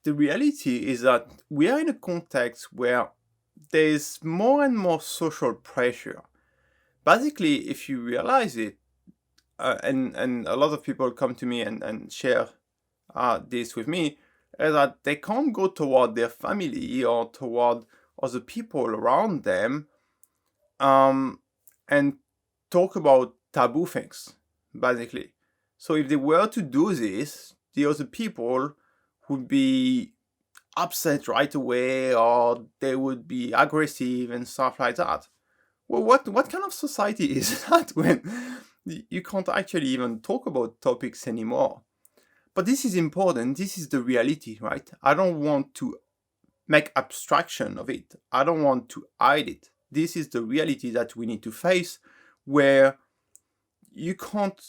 the reality is that we are in a context where there's more and more social pressure. Basically, if you realize it, and a lot of people come to me and share this with me, is that they can't go toward their family or toward other people around them um, and talk about taboo things, basically. So if they were to do this, the other people would be upset right away, or they would be aggressive and stuff like that. Well, what kind of society is that when you can't actually even talk about topics anymore? But this is important. This is the reality, right? I don't want to make abstraction of it. I don't want to hide it. This is the reality that we need to face, where you can't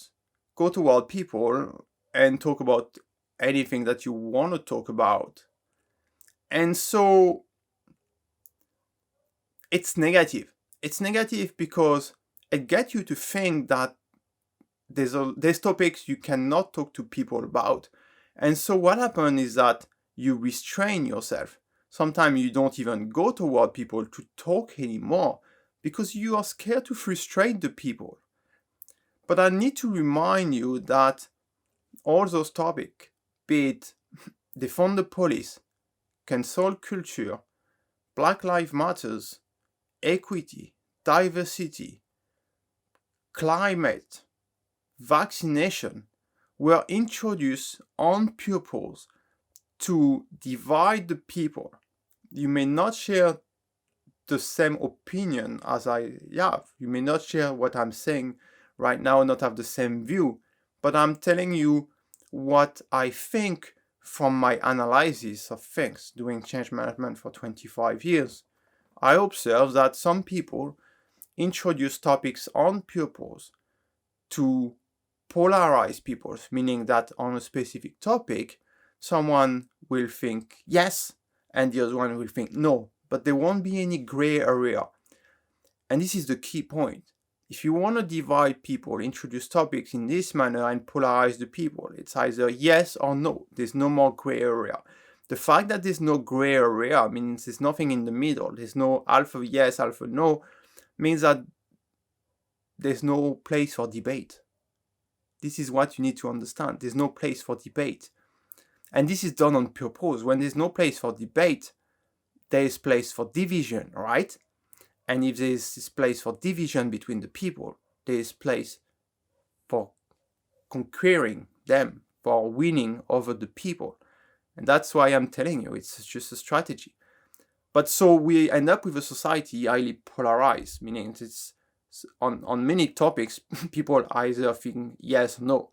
go toward people and talk about anything that you want to talk about. And so it's negative. It's negative because it gets you to think that there's topics you cannot talk to people about. And so what happens is that you restrain yourself. Sometimes you don't even go toward people to talk anymore because you are scared to frustrate the people. But I need to remind you that all those topics, be it defund the police, cancel culture, Black Lives Matters, equity, diversity, climate, vaccination, were introduced on purpose to divide the people. You may not share the same opinion as I have. You may not share what I'm saying right now, not have the same view, but I'm telling you what I think from my analysis of things doing change management for 25 years. I observe that some people introduce topics on purpose to polarize people, meaning that on a specific topic, someone will think yes and the other one will think no, but there won't be any gray area. And this is the key point. If you want to divide people, introduce topics in this manner and polarize the people, it's either yes or no. There's no more gray area. The fact that there's no gray area means there's nothing in the middle. There's no alpha yes, alpha no, means that there's no place for debate. This is what you need to understand. There's no place for debate. And this is done on purpose. When there's no place for debate, there is place for division, right? And if there's this place for division between the people, there is place for conquering them, for winning over the people. And that's why I'm telling you, it's just a strategy. But so we end up with a society highly polarized, meaning it's on many topics, people either think yes or no,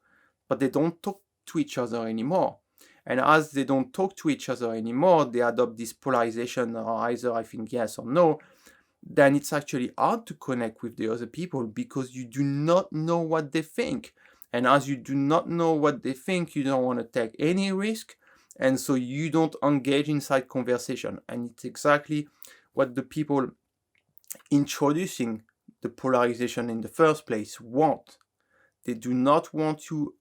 but they don't talk to each other anymore. And as they don't talk to each other anymore, they adopt this polarization, or either I think yes or no, then it's actually hard to connect with the other people because you do not know what they think. And as you do not know what they think, you don't want to take any risk. And so you don't engage inside conversation. And it's exactly what the people introducing the polarization in the first place want. They do not want you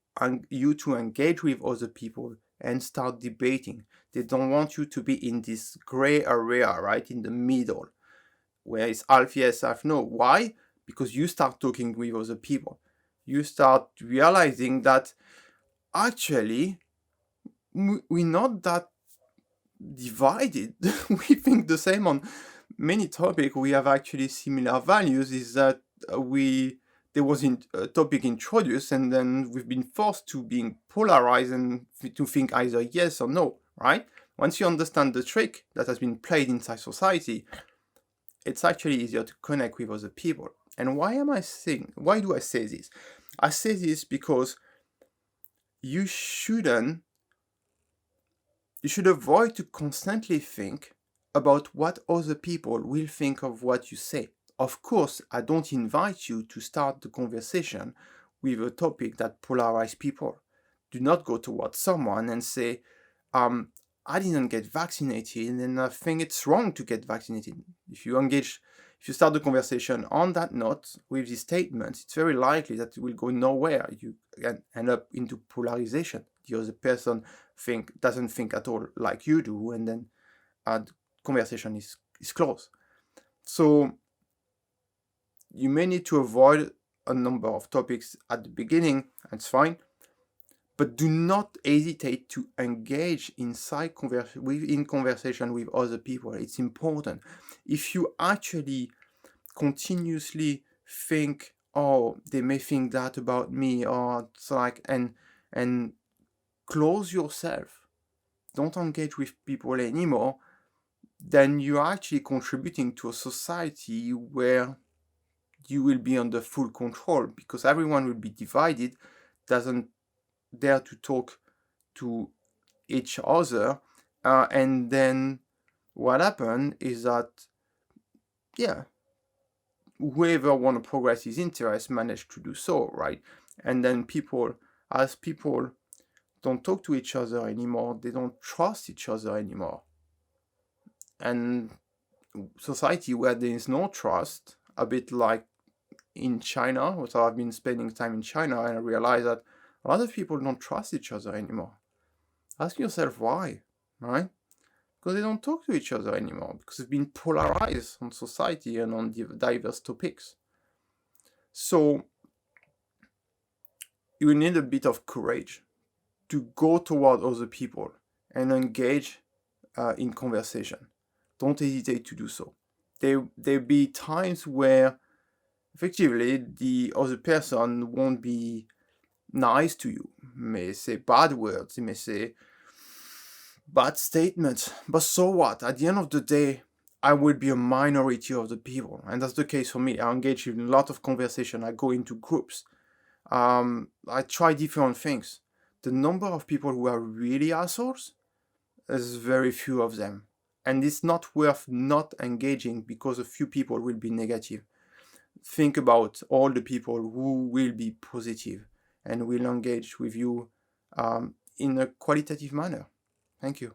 to engage with other people and start debating. They don't want you to be in this gray area, right, in the middle, where it's half yes, half no. Why? Because you start talking with other people. You start realizing that actually we're not that divided. We think the same on many topics. We have actually similar values. Is that there was a topic introduced, and then we've been forced to being polarized and to think either yes or no, right? Once you understand the trick that has been played inside society, it's actually easier to connect with other people. And why do I say this? I say this because you should avoid to constantly think about what other people will think of what you say. Of course, I don't invite you to start the conversation with a topic that polarizes people. Do not go towards someone and say, I didn't get vaccinated and I think it's wrong to get vaccinated. If you start the conversation on that note with these statements, it's very likely that it will go nowhere. You can end up into polarization. The other person doesn't think at all like you do, and then the conversation is closed. So you may need to avoid a number of topics at the beginning, that's fine, but do not hesitate to engage in conversation with other people. It's important. If you actually continuously think, oh, they may think that about me, or it's like, and close yourself, don't engage with people anymore, then you're actually contributing to a society where you will be under full control, because everyone will be divided, doesn't dare to talk to each other, and then what happened is that, yeah, whoever want to progress his interest managed to do so, right? And then as people don't talk to each other anymore, they don't trust each other anymore. And society where there is no trust, a bit like in China, so I've been spending time in China, and I realized that a lot of people don't trust each other anymore. Ask yourself why, right? Because they don't talk to each other anymore, because it's been polarized on society and on diverse topics. So you need a bit of courage to go toward other people and engage in conversation. Don't hesitate to do so. There'll be times where effectively the other person won't be nice to you, may say bad words, they may say bad statements, but so what? At the end of the day, I will be a minority of the people, and that's the case for me. I engage in a lot of conversation. I go into groups. I try different things. The number of people who are really assholes is very few of them, and it's not worth not engaging because a few people will be negative. Think about all the people who will be positive and will engage with you in a qualitative manner. Thank you.